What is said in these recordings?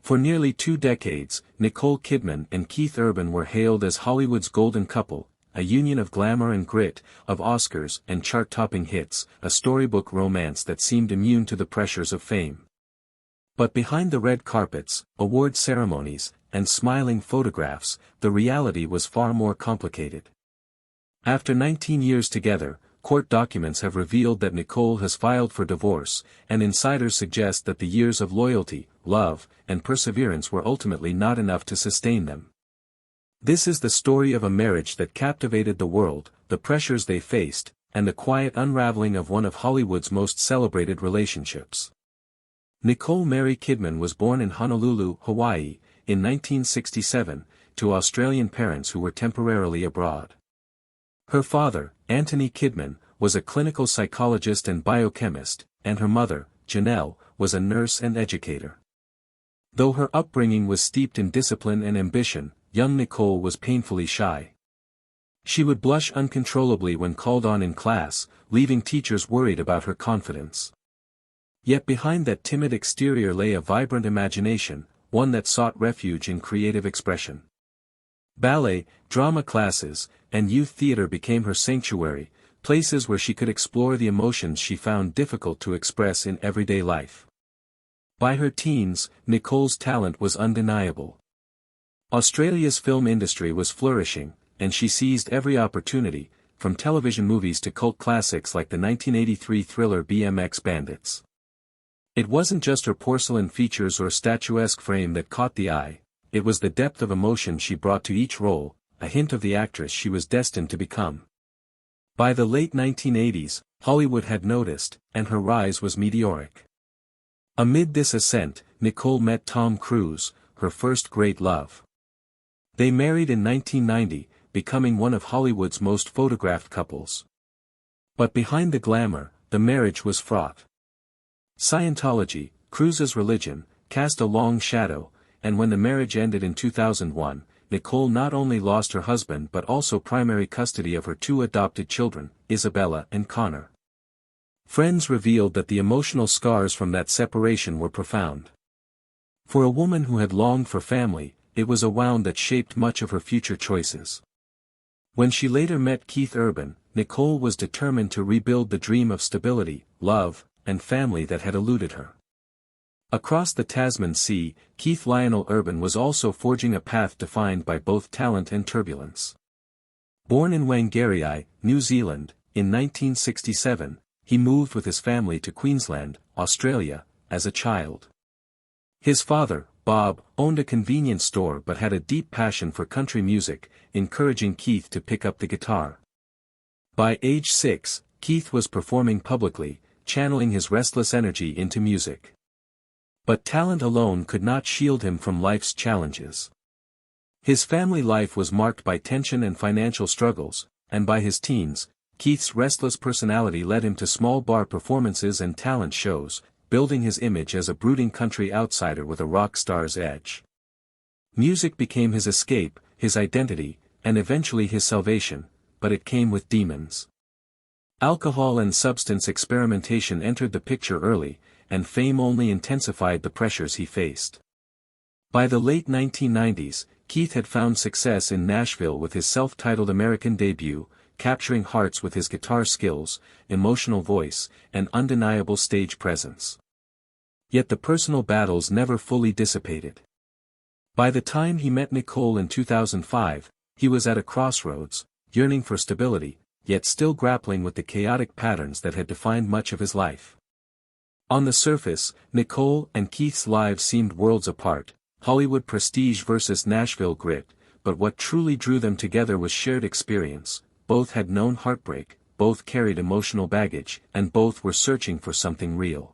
For nearly 2 decades, Nicole Kidman and Keith Urban were hailed as Hollywood's golden couple, a union of glamour and grit, of Oscars and chart-topping hits, a storybook romance that seemed immune to the pressures of fame. But behind the red carpets, award ceremonies, and smiling photographs, the reality was far more complicated. After 19 years together, court documents have revealed that Nicole has filed for divorce, and insiders suggest that the years of loyalty, love, and perseverance were ultimately not enough to sustain them. This is the story of a marriage that captivated the world, the pressures they faced, and the quiet unraveling of one of Hollywood's most celebrated relationships. Nicole Mary Kidman was born in Honolulu, Hawaii, in 1967, to Australian parents who were temporarily abroad. Her father, Anthony Kidman, was a clinical psychologist and biochemist, and her mother, Janelle, was a nurse and educator. Though her upbringing was steeped in discipline and ambition, young Nicole was painfully shy. She would blush uncontrollably when called on in class, leaving teachers worried about her confidence. Yet behind that timid exterior lay a vibrant imagination, one that sought refuge in creative expression. Ballet, drama classes, and youth theater became her sanctuary, places where she could explore the emotions she found difficult to express in everyday life. By her teens, Nicole's talent was undeniable. Australia's film industry was flourishing, and she seized every opportunity, from television movies to cult classics like the 1983 thriller BMX Bandits. It wasn't just her porcelain features or statuesque frame that caught the eye, it was the depth of emotion she brought to each role, a hint of the actress she was destined to become. By the late 1980s, Hollywood had noticed, and her rise was meteoric. Amid this ascent, Nicole met Tom Cruise, her first great love. They married in 1990, becoming one of Hollywood's most photographed couples. But behind the glamour, the marriage was fraught. Scientology, Cruise's religion, cast a long shadow, and when the marriage ended in 2001, Nicole not only lost her husband but also primary custody of her 2 adopted children, Isabella and Connor. Friends revealed that the emotional scars from that separation were profound. For a woman who had longed for family, it was a wound that shaped much of her future choices. When she later met Keith Urban, Nicole was determined to rebuild the dream of stability, love, and family that had eluded her. Across the Tasman Sea, Keith Lionel Urban was also forging a path defined by both talent and turbulence. Born in Whangarei, New Zealand, in 1967, he moved with his family to Queensland, Australia, as a child. His father, Bob, owned a convenience store but had a deep passion for country music, encouraging Keith to pick up the guitar. By age 6, Keith was performing publicly, channeling his restless energy into music. But talent alone could not shield him from life's challenges. His family life was marked by tension and financial struggles, and by his teens, Keith's restless personality led him to small bar performances and talent shows, building his image as a brooding country outsider with a rock star's edge. Music became his escape, his identity, and eventually his salvation, but it came with demons. Alcohol and substance experimentation entered the picture early, and fame only intensified the pressures he faced. By the late 1990s, Keith had found success in Nashville with his self-titled American debut, capturing hearts with his guitar skills, emotional voice, and undeniable stage presence. Yet the personal battles never fully dissipated. By the time he met Nicole in 2005, he was at a crossroads, yearning for stability, yet still grappling with the chaotic patterns that had defined much of his life. On the surface, Nicole and Keith's lives seemed worlds apart, Hollywood prestige versus Nashville grit, but what truly drew them together was shared experience. Both had known heartbreak, both carried emotional baggage, and both were searching for something real.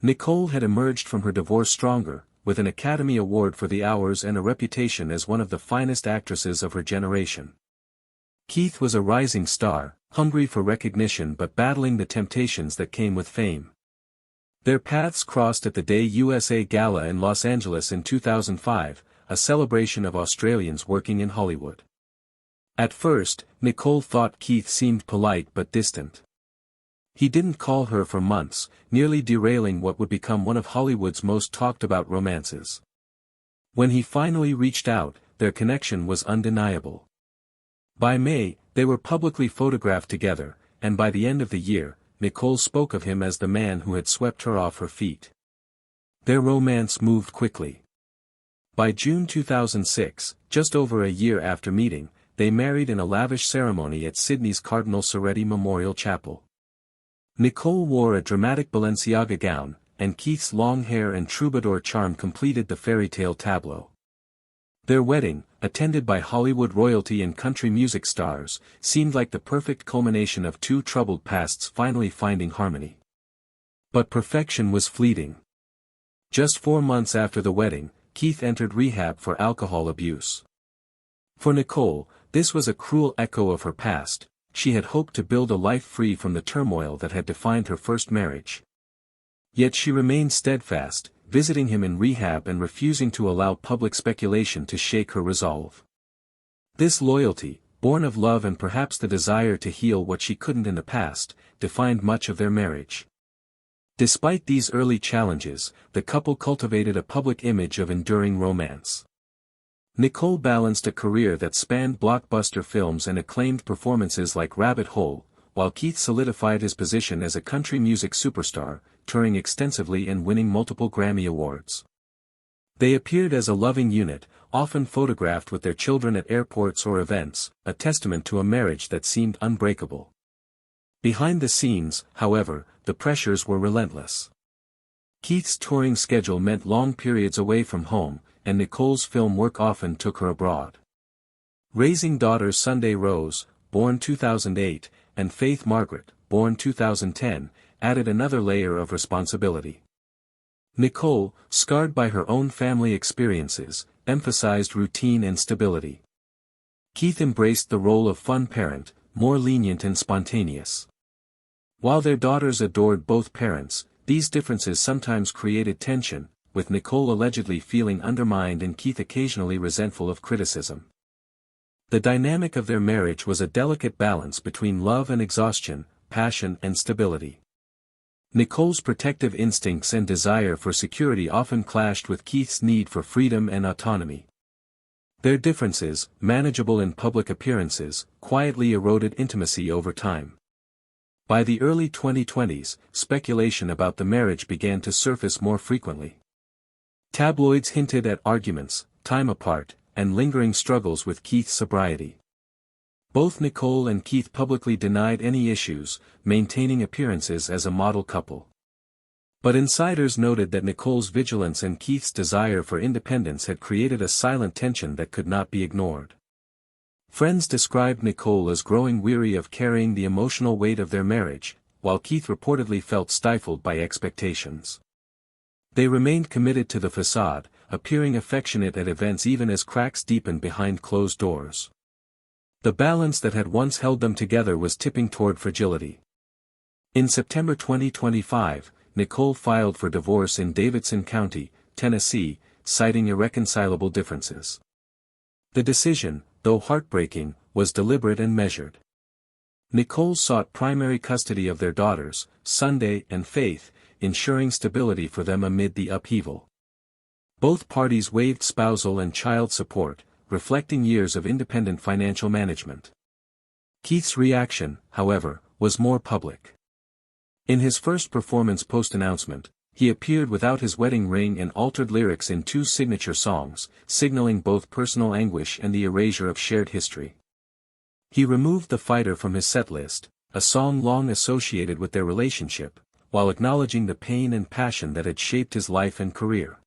Nicole had emerged from her divorce stronger, with an Academy Award for the Hours and a reputation as one of the finest actresses of her generation. Keith was a rising star, hungry for recognition but battling the temptations that came with fame. Their paths crossed at the Day USA Gala in Los Angeles in 2005, a celebration of Australians working in Hollywood. At first, Nicole thought Keith seemed polite but distant. He didn't call her for months, nearly derailing what would become one of Hollywood's most talked-about romances. When he finally reached out, their connection was undeniable. By May, they were publicly photographed together, and by the end of the year, Nicole spoke of him as the man who had swept her off her feet. Their romance moved quickly. By June 2006, just over a year after meeting, they married in a lavish ceremony at Sydney's Cardinal Soretti Memorial Chapel. Nicole wore a dramatic Balenciaga gown, and Keith's long hair and troubadour charm completed the fairy tale tableau. Their wedding, attended by Hollywood royalty and country music stars, seemed like the perfect culmination of two troubled pasts finally finding harmony. But perfection was fleeting. Just 4 months after the wedding, Keith entered rehab for alcohol abuse. For Nicole, this was a cruel echo of her past. She had hoped to build a life free from the turmoil that had defined her first marriage. Yet she remained steadfast, visiting him in rehab and refusing to allow public speculation to shake her resolve. This loyalty, born of love and perhaps the desire to heal what she couldn't in the past, defined much of their marriage. Despite these early challenges, the couple cultivated a public image of enduring romance. Nicole balanced a career that spanned blockbuster films and acclaimed performances like Rabbit Hole, while Keith solidified his position as a country music superstar, touring extensively and winning multiple Grammy Awards. They appeared as a loving unit, often photographed with their children at airports or events, a testament to a marriage that seemed unbreakable. Behind the scenes, however, the pressures were relentless. Keith's touring schedule meant long periods away from home, and Nicole's film work often took her abroad. Raising daughters Sunday Rose, born 2008, and Faith Margaret, born 2010, added another layer of responsibility. Nicole, scarred by her own family experiences, emphasized routine and stability. Keith embraced the role of fun parent, more lenient and spontaneous. While their daughters adored both parents, these differences sometimes created tension, with Nicole allegedly feeling undermined and Keith occasionally resentful of criticism. The dynamic of their marriage was a delicate balance between love and exhaustion, passion and stability. Nicole's protective instincts and desire for security often clashed with Keith's need for freedom and autonomy. Their differences, manageable in public appearances, quietly eroded intimacy over time. By the early 2020s, speculation about the marriage began to surface more frequently. Tabloids hinted at arguments, time apart, and lingering struggles with Keith's sobriety. Both Nicole and Keith publicly denied any issues, maintaining appearances as a model couple. But insiders noted that Nicole's vigilance and Keith's desire for independence had created a silent tension that could not be ignored. Friends described Nicole as growing weary of carrying the emotional weight of their marriage, while Keith reportedly felt stifled by expectations. They remained committed to the facade, appearing affectionate at events even as cracks deepened behind closed doors. The balance that had once held them together was tipping toward fragility. In September 2025, Nicole filed for divorce in Davidson County, Tennessee, citing irreconcilable differences. The decision, though heartbreaking, was deliberate and measured. Nicole sought primary custody of their daughters, Sunday and Faith, ensuring stability for them amid the upheaval. Both parties waived spousal and child support, reflecting years of independent financial management. Keith's reaction, however, was more public. In his first performance post-announcement, he appeared without his wedding ring and altered lyrics in 2 signature songs, signaling both personal anguish and the erasure of shared history. He removed The Fighter from his setlist, a song long associated with their relationship, while acknowledging the pain and passion that had shaped his life and career.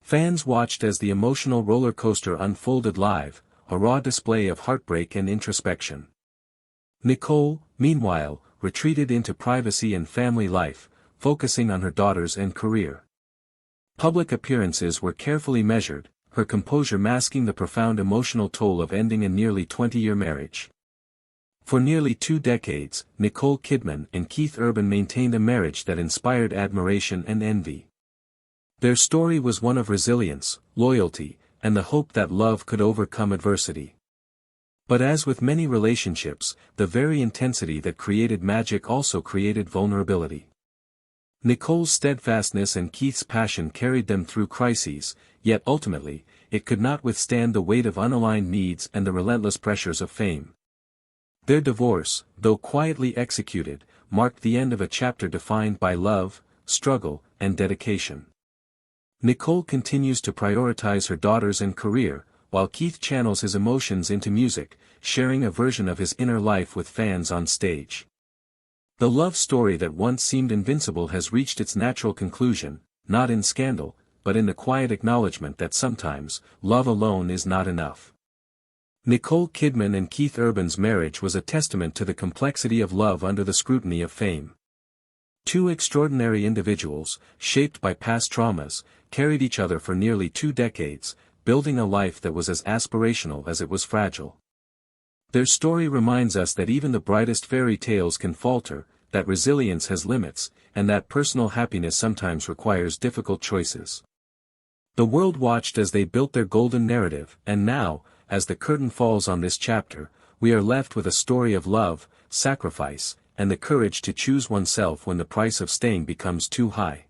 Fans watched as the emotional roller coaster unfolded live, a raw display of heartbreak and introspection. Nicole, meanwhile, retreated into privacy and family life, focusing on her daughters and career. Public appearances were carefully measured, her composure masking the profound emotional toll of ending a nearly 20-year marriage. For nearly 2 decades, Nicole Kidman and Keith Urban maintained a marriage that inspired admiration and envy. Their story was one of resilience, loyalty, and the hope that love could overcome adversity. But as with many relationships, the very intensity that created magic also created vulnerability. Nicole's steadfastness and Keith's passion carried them through crises, yet ultimately, it could not withstand the weight of unaligned needs and the relentless pressures of fame. Their divorce, though quietly executed, marked the end of a chapter defined by love, struggle, and dedication. Nicole continues to prioritize her daughters and career, while Keith channels his emotions into music, sharing a version of his inner life with fans on stage. The love story that once seemed invincible has reached its natural conclusion, not in scandal, but in the quiet acknowledgement that sometimes, love alone is not enough. Nicole Kidman and Keith Urban's marriage was a testament to the complexity of love under the scrutiny of fame. Two extraordinary individuals, shaped by past traumas, carried each other for nearly 2 decades, building a life that was as aspirational as it was fragile. Their story reminds us that even the brightest fairy tales can falter, that resilience has limits, and that personal happiness sometimes requires difficult choices. The world watched as they built their golden narrative, and now, as the curtain falls on this chapter, we are left with a story of love, sacrifice, and the courage to choose oneself when the price of staying becomes too high.